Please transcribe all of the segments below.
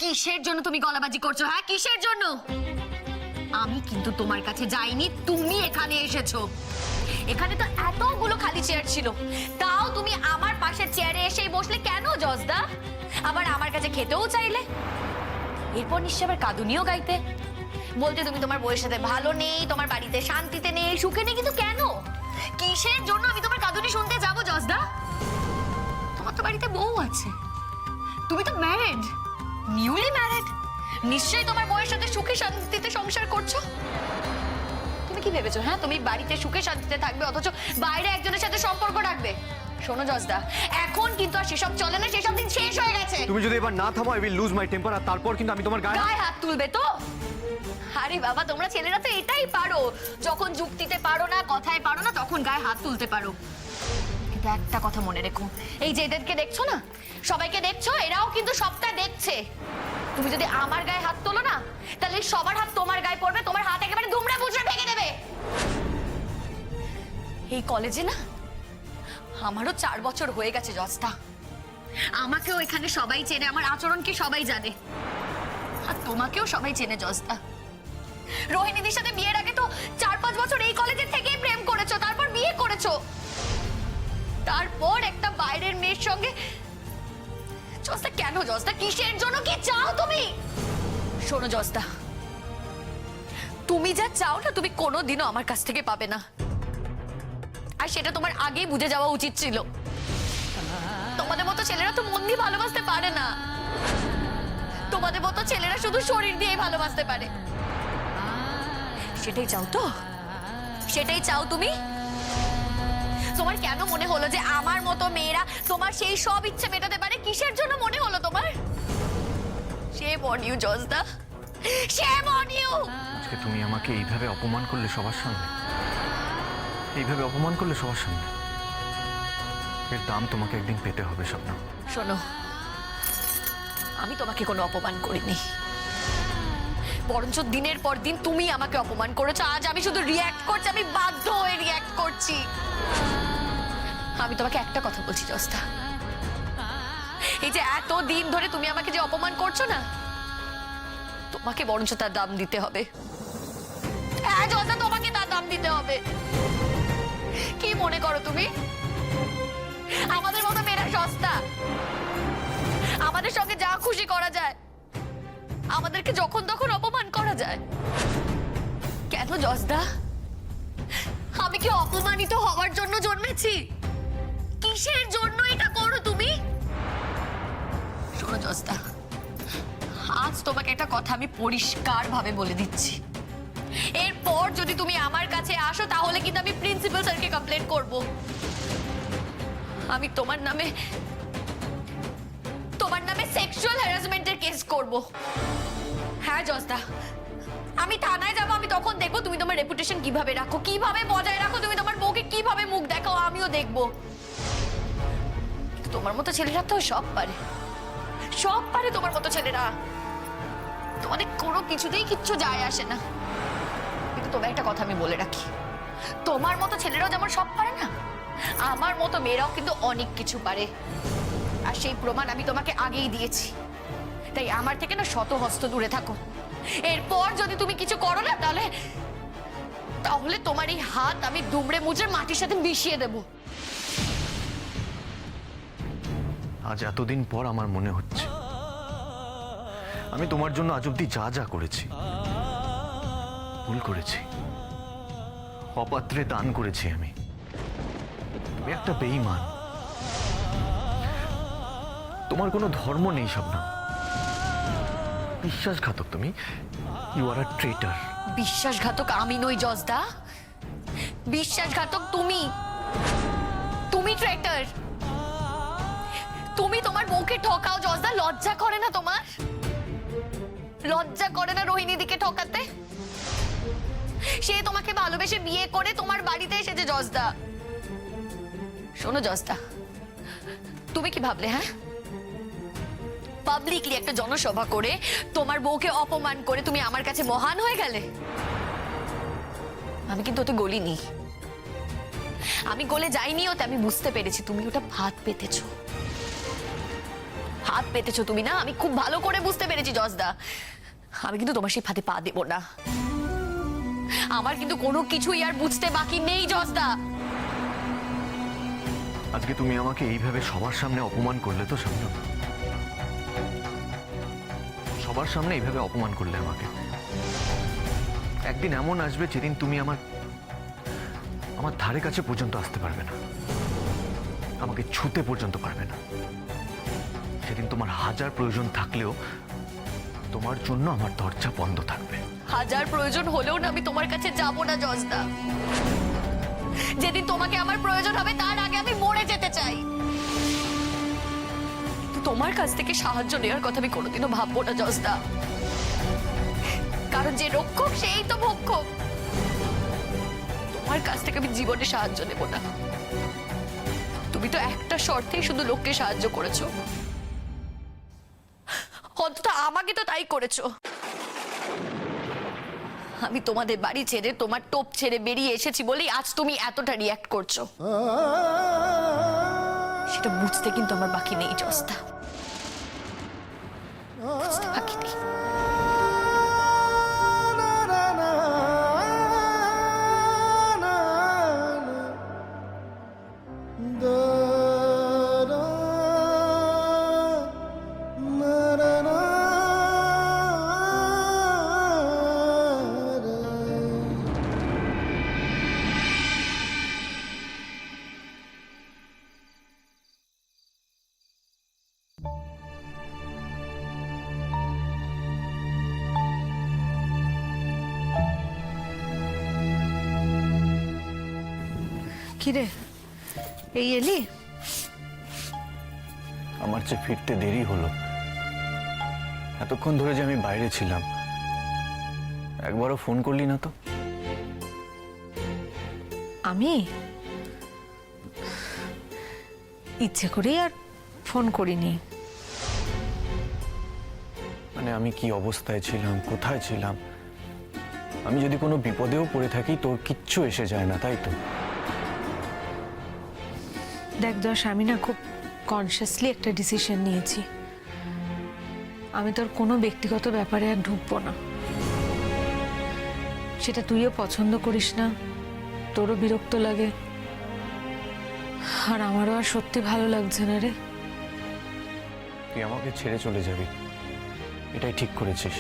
কিসের জন্য তুমি গলাবাজি করছো? হ্যাঁ, কিসের জন্য? আমি কিন্তু তোমার কাছে যাইনি, তুমি এখানে এসেছো। এখানে তো এতগুলো খালি চেয়ার ছিল, তাও তুমি আমার পাশের চেয়ারে এসেই বসলে কেন জজদা? আবার আমার কাছে খেতেও চাইলে, এরপর নিশ্চয় আবার কাঁদুনিও গাইতে, বলতে তুমি তোমার বউয়ের সাথে ভালো নেই, তোমার বাড়িতে শান্তিতে নেই, সুখে নেই। কিন্তু কেন, কিসের জন্য আমি তোমার কাঁদুনি শুনতে যাবো জজদা? তোমার তো বাড়িতে বউ আছে, তুমি তো ম্যারিড, নিউলি ম্যারিড, নিশ্চয়ই তোমার বউয়ের সাথে সুখে শান্তিতে সংসার করছো। তুমি কি ভেবেছো হ্যাঁ তুমি বাড়িতে সুখে শান্তিতে থাকবে অথচ বাইরে একজনের সাথে সম্পর্ক রাখবে? শোনো জজদা, এখন কিন্তু আর সেসব চলে না, সেসব দিন শেষ হয়ে গেছে। তুমি যদি এবার না থামো, I will lose my temper, আর তারপর কিন্তু আমি তোমার গায়ে হাত তুলবে তো? আরে বাবা, তোমরা ছেলেরা তো এটাই পারো, যখন যুক্তিতে পারো না, কথায় পারো না, তখন গায়ে হাত তুলতে পারো। কিন্তু একটা কথা মনে রেখো, এই যে এদেরকে দেখছো না, সবাইকে দেখছো, এরাও কিন্তু সবটা দেখছে। তুমি যদি আমার গায়ে হাত তোলো না, তাহলে সবার হাত তোমার গায়ে পড়বে, তোমার হাত একেবারে দুমড়ে মুচড়ে ভেঙে দেবে। এই কলেজে না আমারও 4 বছর হয়ে গেছে জজদা, আমাকেও এখানে সবাই চেনে, আমার আচরণ কি সবাই জানে, আর তোমাকেও সবাই চেনে জজদা। রোহিণীদের সাথে বিয়ের আগে তো 4-5 বছর এই কলেজের থেকেই প্রেম করেছো, তারপর বিয়ে করেছো, তারপর একটা বাইরের মেয়ের সঙ্গে। জজদা কেন জজদা, কিসের জন্য, কি চাও তুমি? শোনো জজদা, তুমি যা চাও না তুমি কোনোদিনও আমার কাছ থেকে পাবে না, আর সেটা তোমার আগেই বুঝে যাওয়া উচিত ছিল। তোমাদের মতো ছেলেরা তো মন দিয়ে ভালোবাসতে পারে না, তোমাদের মতো ছেলেরা শুধু শরীর দিয়ে ভালোবাসতে পারে। সেটাই চাও তো, সেটাই চাও তুমি? তোমার কেন মনে হলো যে আমার মতো মেয়েরা তোমার সেই সব ইচ্ছে মেটাতে পারে? কিসের জন্য মনে হলো তোমার? shame on you জজদা, shame on you। আজকে তুমি আমাকে এইভাবে অপমান করলে সবার সামনে, এইভাবে অপমান করলে সবার সামনে, এর দাম তোমাকে একদিন পেতে হবে স্বপ্না। শোনো, আমি তোমাকে কোনো অপমান করিনি, বরঞ্চ দিনের পর দিন তুমি আমাকে অপমান করেছো। আজ আমি শুধু রিয়্যাক্ট করছি, আমি বাধ্য হয়ে রিয়্যাক্ট করছি। আমি তোমাকে একটা কথা বলছি জজদা, এই যে এত দিন ধরে তুমি আমাকে যে অপমান করছো না, তোমাকে বরঞ্চ তার দাম দিতে হবে। হ্যাঁ জজদা, তোমাকে তার দাম দিতে হবে। কি মনে করো তুমি আমাদের মতো মেয়েরা সস্তা? আমাদের সঙ্গে যা খুশি করা যায়, আমাদেরকে যখন তখন অপমান করা যায় কেন জজদা? আমি কি অপমানিত হওয়ার জন্য জন্মেছি? কিসের জন্য এটা করো তুমি? শোনো জজদা, আজ তোমাকে একটা কথা আমি পরিষ্কার ভাবে বলে দিচ্ছি, এরপর যদি তুমি আমার কাছে আসো তাহলে কিন্তু আমি প্রিন্সিপাল স্যারকে কমপ্লেন করব। আমি তোমার নামে সেক্সুয়াল হ্যারাসমেন্টের কেস করব। হ্যাঁ জজদা, আমি থানায় যাব, আমি তখন দেখবো তুমি তোমার রেপুটেশন কিভাবে রাখো, কিভাবে বজায় রাখো, তুমি তোমার বউকে কিভাবে মুখ দেখাও, আমিও দেখবো। তোমার মতো ছেলেরা তো সব পারে, সব পারে তোমার মতো ছেলেরা, তোমাদের কোনো কিছুতেই কিচ্ছু যায় আসে না। কিন্তু তোমার একটা কথা আমি বলে রাখি, তোমার মতো ছেলেরাও যেমন সব পারে না, আমার মতো মেয়েরাও কিন্তু অনেক কিছু পারে, আর সেই প্রমাণ আমি তোমাকে আগেই দিয়েছি। তাই আমার থেকে না শত হস্ত দূরে থাকো। এরপর যদি তুমি কিছু করো না, তাহলে তোমার এই হাত আমি দুমড়ে মুচড়ে মাটির সাথে মিশিয়ে দেব। আজ এতদিন পর আমার মনে হচ্ছে আমি তোমার জন্য আজ অব্দি যা যা করেছি ভুল করেছি, অপাত্রে দান করেছি আমি। তুমি একটা বেঈমান, তোমার কোনো ধর্ম নেই স্বপ্না, বিশ্বাসঘাতক তুমি, ইউ আর আ ট্রেটার। বিশ্বাসঘাতক আমি নই জজদা, বিশ্বাসঘাতক তুমি, তুমি ট্রেটার। তুমি তোমার বউকে ঠকাও জজদা, লজ্জা করে না তোমার? লজ্জা করে না রোহিণী দিকে ঠকাতে? সে তোমাকে ভালোবেসে বিয়ে করে তোমার বাড়িতে এসেছে জজদা। শোনো জজদা, তুমি কি ভাবলে হ্যাঁ পাবলিকলি একটা জনসভা করে তোমার বউকে অপমান করে তুমি আমার কাছে মহান হয়ে গেলে? আমি কিন্তু ওতে গলিনি, আমি গলে যাইনি ওতে, আমি বুঝতে পেরেছি তুমি ওটা ফাঁদ পেতেছো। ফাঁদ পেতেছো তুমি, না? আমি খুব ভালো করে বুঝতে পেরেছি জজদা। আমি কিন্তু তোমার সেই ফাঁদে পা দেবো না। আমার কিন্তু কোনো কিছুই আর বুঝতে বাকি নেই জজদা। আজকে তুমি আমাকে এইভাবে সবার সামনে অপমান করলে তো সামনে, সবার সামনে এইভাবে অপমান করলে আমাকে। একদিন এমন আসবে যেদিন তুমি আমার ধারে কাছে পর্যন্ত আসতে পারবে না, আমাকে ছুতে পর্যন্ত পারবে না। সেদিন তোমার হাজার প্রয়োজন থাকলেও তোমার জন্য আমার দরজা বন্ধ থাকবে। হাজার প্রয়োজন হলেও না আমি তোমার কাছে যাব না জজদা। যেদিন তোমাকে আমার প্রয়োজন হবে তার আগে আমি মরে যেতে চাই। তোমার কাছ থেকে সাহায্য নেওয়ার কথা আমি কোনোদিনও ভাববো না জজদা, কারণ যে রক্ষক সেই তো ভক্ষক। তোমার কাছ থেকে আমি জীবনে সাহায্য নেব না। তুমি তো একটা শর্তেই শুধু লোককে সাহায্য করেছো, অন্তত আমাকে তো তাই করেছো। আমি তোমাদের বাড়ি ছেড়ে, তোমার টোপ ছেড়ে বেরিয়ে এসেছি বলেই আজ তুমি এতটা রিয়াক্ট করছো। সেটা বুঝতে কিন্তু আমার বাকি নেই জস্তা, বুঝতে বাকি নেই। কিরে, এই এলি? আমার যে ফিরতে দেরি হলো, এতক্ষণ ধরে যে আমি বাইরে ছিলাম, একবারও ফোন করলি না তো? আমি ইচ্ছে করেই আর ফোন করিনি। মানে আমি কি অবস্থায় ছিলাম, কোথায় ছিলাম, আমি যদি কোনো বিপদেও পড়ে থাকি তোর কিচ্ছু এসে যায় না, তাই তো? দেখ দশ, আমি না খুব কনসিয়াসলি একটা ডিসিশন নিয়েছি। আমি তোর কোনো ব্যক্তিগত ব্যাপারে আর ঢুকবো না। সেটা তুইও পছন্দ করিস না, তোরও বিরক্ত লাগে, আর আমারও আর সত্যি ভালো লাগছে না রে। তুই আমাকে ছেড়ে চলে যাবি, এটাই ঠিক করেছিস।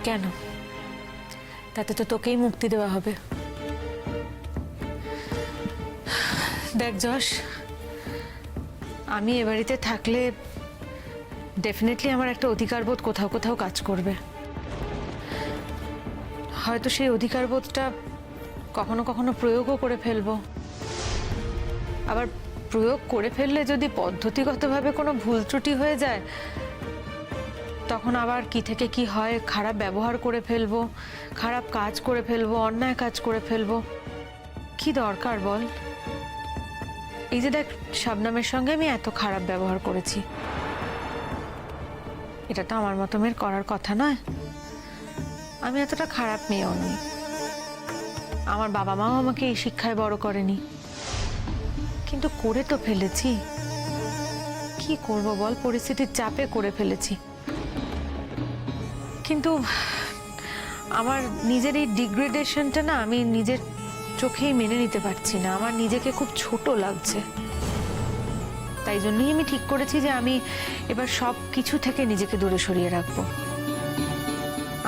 কেন? তাতে তো তোকেই মুক্তি দেওয়া হবে। দেখ যশ, আমি এ বাড়িতে থাকলে ডেফিনেটলি আমার একটা অধিকারবোধ কোথাও কোথাও কাজ করবে। হয়তো সেই অধিকারবোধটা কখনো কখনো প্রয়োগও করে ফেলবো। আবার প্রয়োগ করে ফেললে যদি পদ্ধতিগতভাবে কোনো ভুল ত্রুটি হয়ে যায়, তখন আবার কি থেকে কি হয়, খারাপ ব্যবহার করে ফেলবো, খারাপ কাজ করে ফেলবো, অন্যায় কাজ করে ফেলবো। কি দরকার বল? এই যে দেখ, শবনমের সঙ্গে আমি এত খারাপ ব্যবহার করেছি, এটা তো আমার মতো মেয়ের করার কথা নয়। আমি এতটা খারাপ মেয়েও নই, আমার বাবা মাও আমাকে এই শিক্ষায় বড় করেনি, কিন্তু করে তো ফেলেছি। কি করব বল, পরিস্থিতির চাপে করে ফেলেছি। কিন্তু আমার নিজের এই ডিগ্রেডেশনটা না আমি নিজের চোখেই মেনে নিতে পারছি না। আমার নিজেকে খুব ছোট লাগছে। তাই জন্যই আমি ঠিক করেছি যে আমি এবার সব কিছু থেকে নিজেকে দূরে সরিয়ে রাখবো।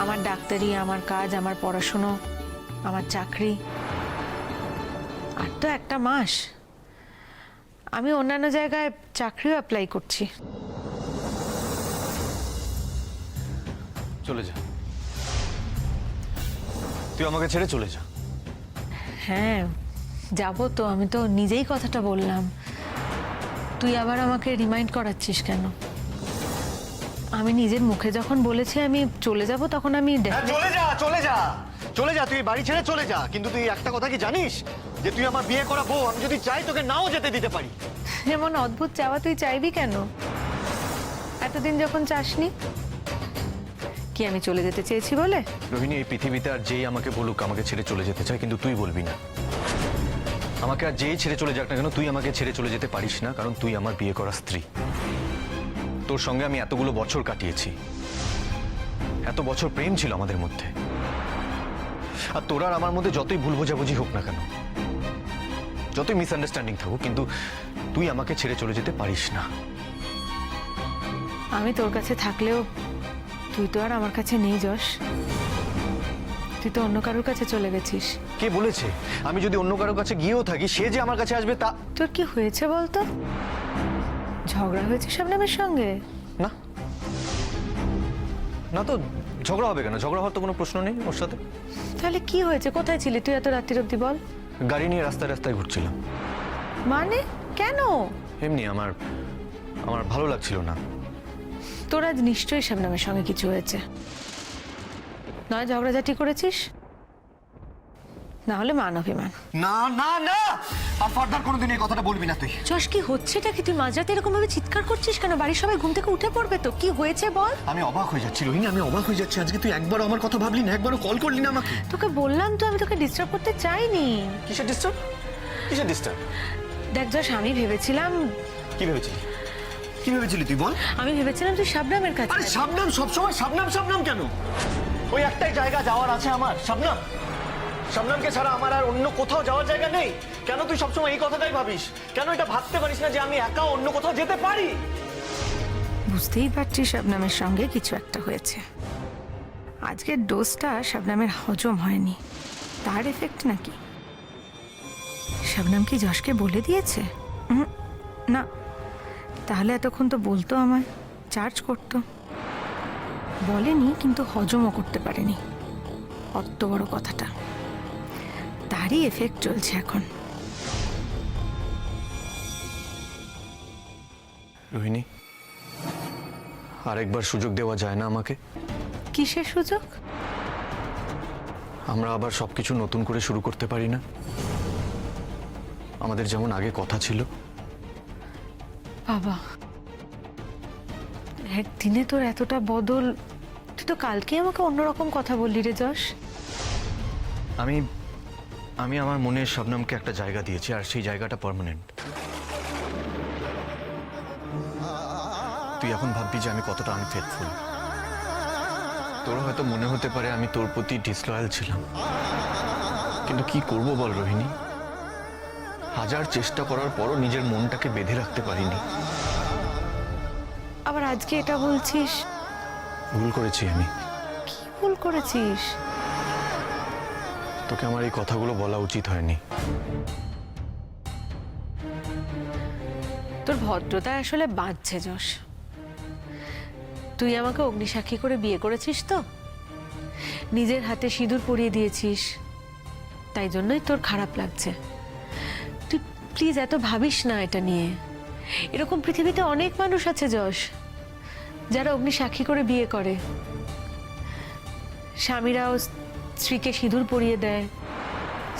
আমার ডাক্তারি, আমার কাজ, আমার পড়াশুনো, আমার চাকরি, আর তো একটা মাস। আমি অন্যান্য জায়গায় চাকরিও অ্যাপ্লাই করছি। চলে যা, তুই আমাকে ছেড়ে চলে যা। হ্যাঁ যাবো তো, আমি তো নিজেই কথাটা বললাম। তুই আবার আমাকে রিমাইন্ড করাচ্ছিস কেন? আমি নিজের মুখে যখন বলেছি আমি চলে যাব, তখন আমি চলে যা, চলে যা, চলে যা, তুই বাড়ি ছেড়ে চলে যা। কিন্তু তুই একটা কথা কি জানিস, যে তুই আমার বিয়ে করা বউ, আমি যদি চাই তোকে নাও যেতে দিতে পারি। এমন অদ্ভুত চাওয়া তুই চাইবি কেন? এতদিন যখন চাসনি, কি আমি চলে যেতে চেয়েছি বলে? রোহিণী, এই পৃথিবীতে আর যেই আমাকে বলুক আমাকে ছেড়ে চলে যেতে চায়, কিন্তু তুই বলবি না। আমাকে আর যেই ছেড়ে চলে যাক না কেন, তুই আমাকে ছেড়ে চলে যেতে পারিস না, কারণ তুই আমার বিয়ে করা স্ত্রী। তোর সঙ্গে আমি এতগুলো বছর কাটিয়েছি, এত বছর প্রেম ছিল আমাদের মধ্যে। আর তোর আর আমার মধ্যে যতই ভুল বোঝাবুঝি হোক না কেন, যতই মিসআন্ডারস্ট্যান্ডিং থাকুক, কিন্তু তুই আমাকে ছেড়ে চলে যেতে পারিস না। আমি তোর কাছে থাকলেও তুই তো আর আমার কাছে নেই যশ। তুই তো অন্য কারোর কাছে চলে গেছিস। কে বলেছে আমি যদি অন্য কারোর কাছে গিয়েও থাকি সে যে আমার কাছে আসবে? তা তোর কি হয়েছে বলতো? ঝগড়া হয়েছে শবনমের সঙ্গে? না, না তো ঝগড়া হবে কেন? ঝগড়া হওয়ার তো কোনো প্রশ্ন নেই ওর সাথে। তাহলে কি হয়েছে? কোথায় ছিলি তুই এত রাত্রির অব্দি বল? গাড়ি নিয়ে রাস্তায় রাস্তায় ঘুরছিলাম। মানে কেন? এমনি আমার ভালো লাগছিল না। তোর আজ নিশ্চয়ই শবনমের সঙ্গে কিছু হয়েছে, নয় ঝগড়াঝাটি করেছিস, না হলে মান অভিমান। না না না, আর ফার্দার কোনোদিন এই কথাটা বলবি না তুই। যশ, কি হচ্ছেটা কি? তুই মাঝরাতে এরকম ভাবে চিৎকার করছিস কেন? বাড়ির সবাই ঘুম থেকে উঠে পড়বে তো। কি হয়েছে বল? আমি অবাক হয়ে যাচ্ছি রোহিণী, আমি অবাক হয়ে যাচ্ছি। আজকে তুই একবারও আমার কথা ভাবলি না, একবারও কল করলি না আমাকে। তোকে বললাম তো আমি তোকে ডিস্টার্ব করতে চাইনি। কিসের ডিস্টার্ব? কিসের ডিস্টার্ব? দেখ যশ, আমি ভেবেছিলাম। কি ভেবেছিলি? কি ভেবেছিলি তুই বল? আমি ভেবেছিলাম তুই শবনমের কাছে। আরে শবনম, সবসময় শবনম শবনম কেন? ওই একটাই জায়গা যাওয়ার আছে আমার, শবনম। শবনমকে ছাড়া আমার আর অন্য কোথাও যাওয়ার জায়গা নেই। কেন তুই সবসময় এই কথাটাই ভাবিস? কেন এটা ভাবতে পারিস না যে আমি একা অন্য কোথাও যেতে পারি? বুঝতেই পারছি শবনমের সঙ্গে কিছু একটা হয়েছে। আজকের ডোজটা শবনমের হজম হয়নি, তার এফেক্ট নাকি? শবনম কি যশকে বলে দিয়েছে? না, তাহলে এতক্ষণ তো বলতো, আমায় চার্জ করতো। বলেনি, কিন্তু হজমও করতে পারেনি অত বড় কথাটা। তারই এফেক্ট চলছে এখন। রোহিণী, আরেকবার সুযোগ দেওয়া যায় না আমাকে? কিসের সুযোগ? আমরা আবার সবকিছু নতুন করে শুরু করতে পারি না? আমাদের যেমন আগে কথা ছিল। বাবা, একদিনে তোর এতটা বদল! তুই তো কালকে আমাকে অন্যরকম কথা বললি রে যশ। আমি আমার মনের শবনমকে একটা জায়গা দিয়েছি, আর সেই জায়গাটা পার্মানেন্ট। তুই এখন ভাববি যে আমি কতটা আনফেথফুল। তোর হয়তো মনে হতে পারে আমি তোর প্রতি ডিসলয়াল ছিলাম, কিন্তু কি করব বল রোহিণী? হাজার চেষ্টা করার পরও নিজের মনটাকে বেঁধে রাখতে পারিনি। আবার আজকে এটা বলছিস? ভুল করেছি আমি। কি ভুল করেছিস? তোকে আমার এই কথাগুলো বলা উচিত হয়নি। তোর ভদ্রতা আসলে বাঁধছে যশ। তুই আমাকে অগ্নিসাক্ষী করে বিয়ে করেছিস তো, নিজের হাতে সিঁদুর পরিয়ে দিয়েছিস, তাই জন্যই তোর খারাপ লাগছে। তুই প্লিজ এত ভাবিস না এটা নিয়ে। এরকম পৃথিবীতে অনেক মানুষ আছে যশ, যারা অগ্নিসাক্ষী করে বিয়ে করে। স্বামীরাও স্ত্রীকে সিঁদুর পরিয়ে দেয়,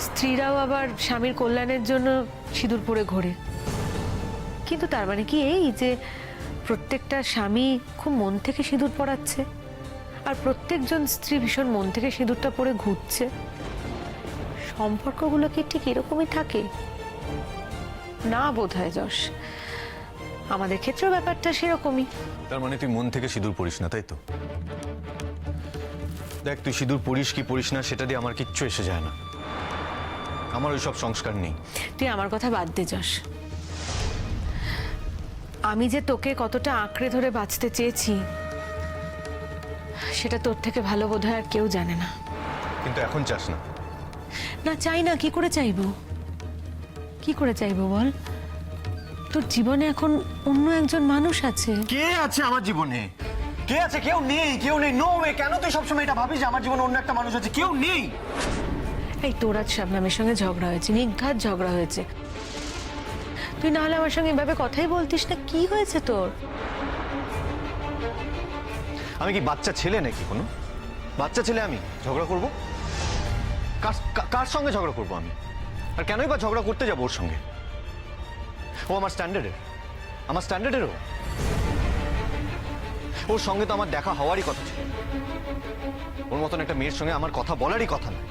স্ত্রীরাও আবার স্বামীর কল্যাণের জন্য সিঁদুর পরে ঘোরে। কিন্তু তার মানে কি এই যে প্রত্যেকটা স্বামী খুব মন থেকে সিঁদুর পরাচ্ছে, আর প্রত্যেকজন স্ত্রী ভীষণ মন থেকে সিঁদুরটা পরে ঘুরছে? সম্পর্কগুলো কি ঠিক এরকমই থাকে? না বোধ হয় যশ, আমাদের ক্ষেত্রেও ব্যাপারটা সেরকমই। তার মানে তুই মন থেকে সিঁদুর পরিস না, তাই তো? দেখ, তুই সিঁদুর পরিস কি পরিস না সেটা দিয়ে আমার কিচ্ছু এসে যায় না। আমার ওইসব সংস্কার নেই। তুই আমার কথা বাদ দে যশ। আমি যে তোকে কতটা আঁকড়ে ধরে বাঁচতে চেয়েছি সেটা তোর থেকে ভালো বোধ হয় আর কেউ জানে না। কিন্তু এখন চাস না? না, চাই না। কি করে চাইবো? কি করে চাইবো বল? তোর জীবনে এখন অন্য একজন মানুষ আছে। কে আছে আমার জীবনে? কে আছে? কেউ নেই, কেউ নেই। No way. কেন তুই সবসময় এটা ভাবিস যে আমার জীবনে অন্য একটা মানুষ আছে? কেউ নেই। এই তোর আজ শবনমের সঙ্গে ঝগড়া হয়েছে, নির্ঘাত ঝগড়া হয়েছে। তুই না হলে আমার সঙ্গে এভাবে কথাই বলতিস না। কি হয়েছে তোর? আমি কি বাচ্চা ছেলে নাকি? কোনো বাচ্চা ছেলে আমি ঝগড়া করব? কার সঙ্গে ঝগড়া করব আমি? আর কেনই বা ঝগড়া করতে যাবো ওর সঙ্গে? ও আমার স্ট্যান্ডার্ডেরও। ওর সঙ্গে তো আমার দেখা হওয়ারই কথা ছিল। ওর মতন একটা মেয়ের সঙ্গে আমার কথা বলারই কথা না।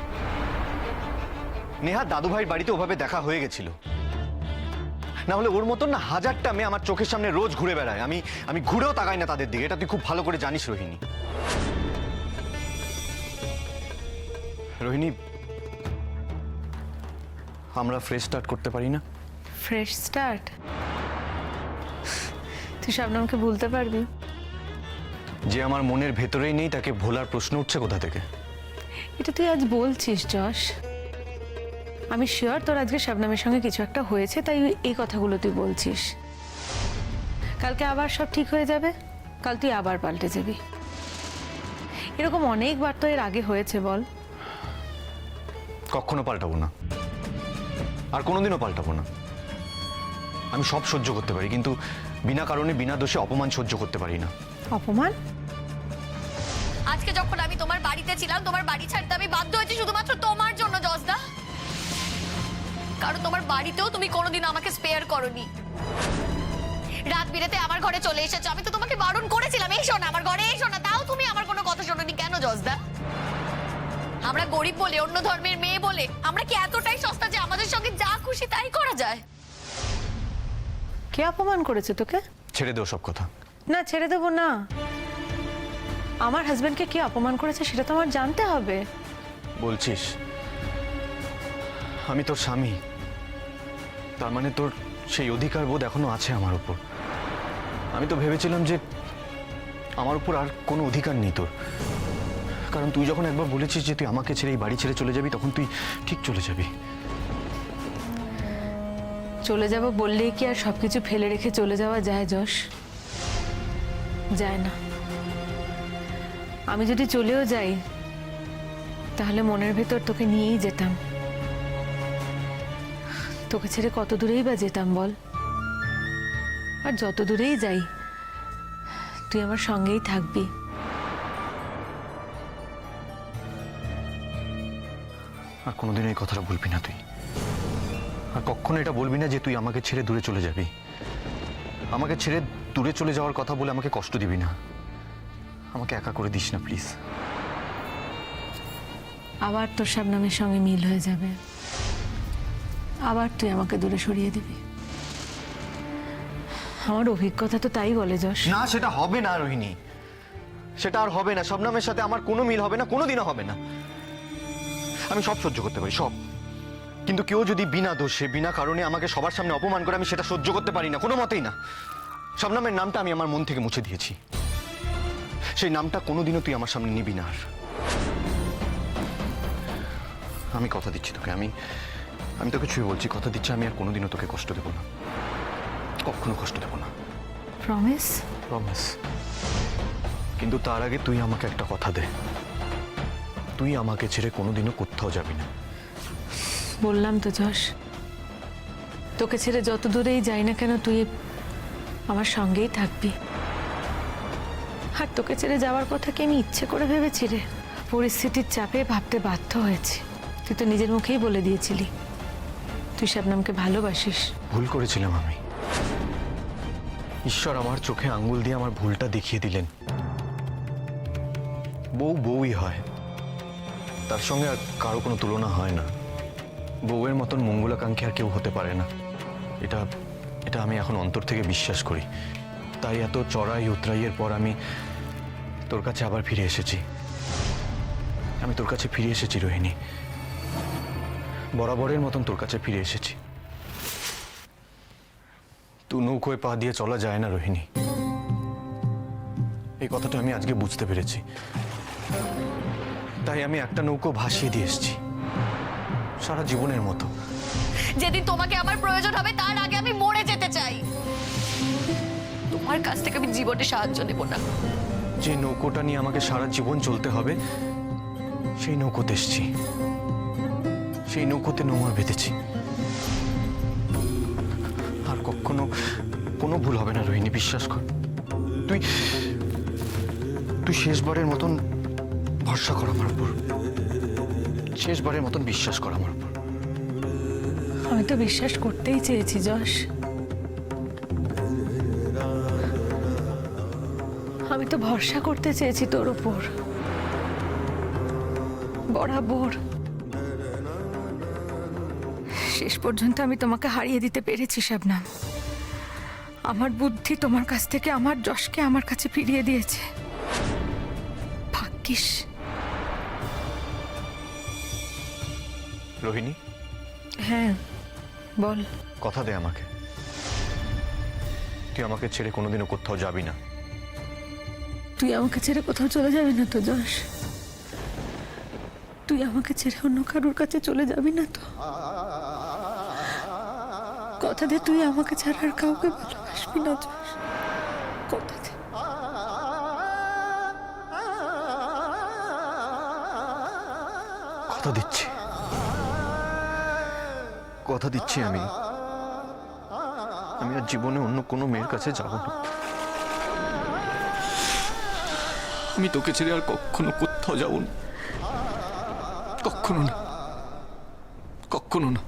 নেহা দাদুভাইয়ের বাড়িতে ওভাবে দেখা হয়ে গেছিল, না হলে ওর মতন না হাজারটা মেয়ে আমার চোখের সামনে রোজ ঘুরে বেড়ায়। আমি ঘুরেও তাকাই না তাদের দিকে, এটা তুই খুব ভালো করে জানিস রোহিণী। রোহিণী, আমরা ফ্রেশ স্টার্ট করতে পারি না? Fresh start? তুই শবনমকে ভুলতে পারবি? যে আমার মনের ভেতরেই নেই তাকে ভোলার প্রশ্ন উঠছে কোথা থেকে? এটা তুই আজ বলছিস যশ। আমি শিওর তোর আজকে শবনমের সঙ্গে কিছু একটা হয়েছে, তাই এই কথাগুলো তুই বলছিস। কালকে আবার সব ঠিক হয়ে যাবে, কাল তুই আবার পাল্টে যাবি। এরকম অনেকবার তো এর আগে হয়েছে, বল। কখনো পাল্টাবো না, আর কোনোদিনও পাল্টাবো না। আমি সব সহ্য করতে পারি, কিন্তু বিনা কারণে বিনা দোষে অপমান সহ্য করতে পারি না। অপমান? আজকে যখন আমি তোমার বাড়িতে ছিলাম, তোমার বাড়ি ছাড়তে আমি বাধ্য হয়েছি শুধুমাত্র তোমার জন্য জজদা। কারণ তোমার বাড়িতেও তুমি কোনোদিন আমাকে স্পেয়ার করোনি। রাত বিরেতে আমার ঘরে চলে এসেছো, আমি তো তোমাকে বারণ করেছিলাম এসো না আমার ঘরে, এসো না, তাও তুমি আমার কোনো কথা শোনোনি। কেন জজদা? আমরা গরিব বলে, অন্য ধর্মের মেয়ে বলে আমরা কি এতটাই সস্তা যে আমাদের সঙ্গে যা খুশি তাই করা যায়? কে অপমান করেছে তোকে? ছেড়ে দেও সব কথা। না, ছেড়ে দেবো না। আমার হাজবেন্ডকে কে অপমান করেছে সেটা তো আমার জানতে হবে। বলছিস আমি তোর স্বামী, তার মানে তোর সেই অধিকার বোধ এখনো আছে আমার উপর। আমি তো ভেবেছিলাম যে আমার উপর আর কোনো অধিকার নেই তোর, কারণ তুই যখন একবার বলেছিস যে তুই আমাকে ছেড়ে এই বাড়ি ছেড়ে চলে যাবি, তখন তুই ঠিক চলে যাবি। চলে যাব বললেই কি আর সবকিছু ফেলে রেখে চলে যাওয়া যায় যশ? যায় না। আমি যদি চলেও যাই তাহলে মনের ভেতর তোকে নিয়েই যেতাম। তোকে ছেড়ে কত দূরেই বা যেতাম বল? আর যত দূরেই যাই তুই আমার সঙ্গেই থাকবি। আর কোনোদিন এই কথাটা বলবি না তুই, আর কখনো এটা বলবি না যে তুই আমাকে ছেড়ে দূরে চলে যাবি। আমাকে ছেড়ে দূরে চলে যাওয়ার কথা বলে আমাকে কষ্ট দিবি না, আমাকে একা করে দিস না প্লিজ। আবার তোর শবনমের সঙ্গে মিল হয়ে যাবে, আবার তুই আমাকে দূরে সরিয়ে দিবি। আমার অভিজ্ঞতা তো তাই বলে যশ। না, সেটা হবে না রোহিণী, সেটা আর হবে না। শবনমের সাথে আমার কোনো মিল হবে না, কোনোদিনও হবে না। আমি সব সহ্য করতে পারি, সব, কিন্তু কেউ যদি বিনা দোষে বিনা কারণে আমাকে সবার সামনে অপমান করে, আমি সেটা সহ্য করতে পারি না, কোনো মতেই না। শবনমের নামটা আমি আমার মন থেকে মুছে দিয়েছি, সেই নামটা কোনোদিনও তুই আমার সামনে নিবি না আর। আমি কথা দিচ্ছি তোকে, আমি তোকে ছুঁয়ে বলছি, কথা দিচ্ছি, আমি আর কোনোদিনও তোকে কষ্ট দেবো না, কখনো কষ্ট দেবো না। প্রমিস? প্রমিস। কিন্তু তার আগে তুই আমাকে একটা কথা দে, তুই আমাকে ছেড়ে কোনোদিনও কোথাও যাবি না। বললাম তো যশ, তোকে ছেড়ে যত দূরেই যাই না কেন তুই আমার সঙ্গেই থাকবি। আর তোকে ছেড়ে যাওয়ার কথা কি আমি ইচ্ছে করে ভেবেছি রে? পরিস্থিতির চাপে ভাবতে বাধ্য হয়েছি। তুই তো নিজের মুখেই বলে দিয়েছিলি তুই শবনমকে ভালোবাসিস। ভুল করেছিলাম আমি, ঈশ্বর আমার চোখে আঙ্গুল দিয়ে আমার ভুলটা দেখিয়ে দিলেন। বউ বউই হয়, তার সঙ্গে আর কারো কোনো তুলনা হয় না। বউয়ের মতন মঙ্গলাকাঙ্ক্ষী আর কেউ হতে পারে না, এটা এটা আমি এখন অন্তর থেকে বিশ্বাস করি। তাই এত চড়াই উতরাইয়ের পর আমি তোর কাছে আবার ফিরে এসেছি। আমি তোর কাছে ফিরে এসেছি রোহিণী, বরাবরের মতন তোর কাছে ফিরে এসেছি। তুই নৌকোয় পা দিয়ে চলা যায় না রোহিণী, এই কথাটা আমি আজকে বুঝতে পেরেছি। তাই আমি একটা নৌকো ভাসিয়ে দিয়ে এসেছি সারা জীবনের মতো। যেদিন তোমাকে আমার প্রয়োজন হবে তার আগে আমি মরে যেতে চাই। তোমার কাছ থেকে আমি জীবনে সাহায্য নেব না। যে নৌকোটা নিয়ে আমাকে সারা জীবন চলতে হবে, সেই নৌকোতে এসেছি, সেই নৌকোতে নোঙর বেঁধেছি। আর কখনো কোনো ভুল হবে না রোহিণী, বিশ্বাস কর। তুই তুই শেষবারের মতন ভরসা কর আমার উপর, শেষবারের মতন বিশ্বাস কর আমার উপর। আমি তো বিশ্বাস করতেই চেয়েছি যশ, আমি তো ভরসা করতে চেয়েছি তোর উপর বরাবর। শেষ পর্যন্ত আমি তোমাকে হারিয়ে দিতে পেরেছি শবনম। আমার বুদ্ধি তোমার কাছ থেকে আমার যশকে আমার কাছে ফিরিয়ে দিয়েছে। ভাগ্যিস। রোহিণী, হ্যাঁ বল। কথা দে আমাকে, তুই আমাকে ছেড়ে কোনোদিনও কোথাও যাবি না। তুই আমাকে ছেড়ে কোথাও চলে যাবি না তো যশ? তুই আমাকে ছেড়ে অন্য কারোর কাছে চলে যাবি না তো? কথা দে তুই আমাকে ছাড়া আর কাউকে ভালোবাসবি না যশ। কথা দে। কথা দিচ্ছি, কথা দিচ্ছি আমি আর জীবনে অন্য কোনো মেয়ের কাছে যাব না। আমি তোকে ছেড়ে আর কখনো কোথাও যাব না, কখনো না, কখনো না।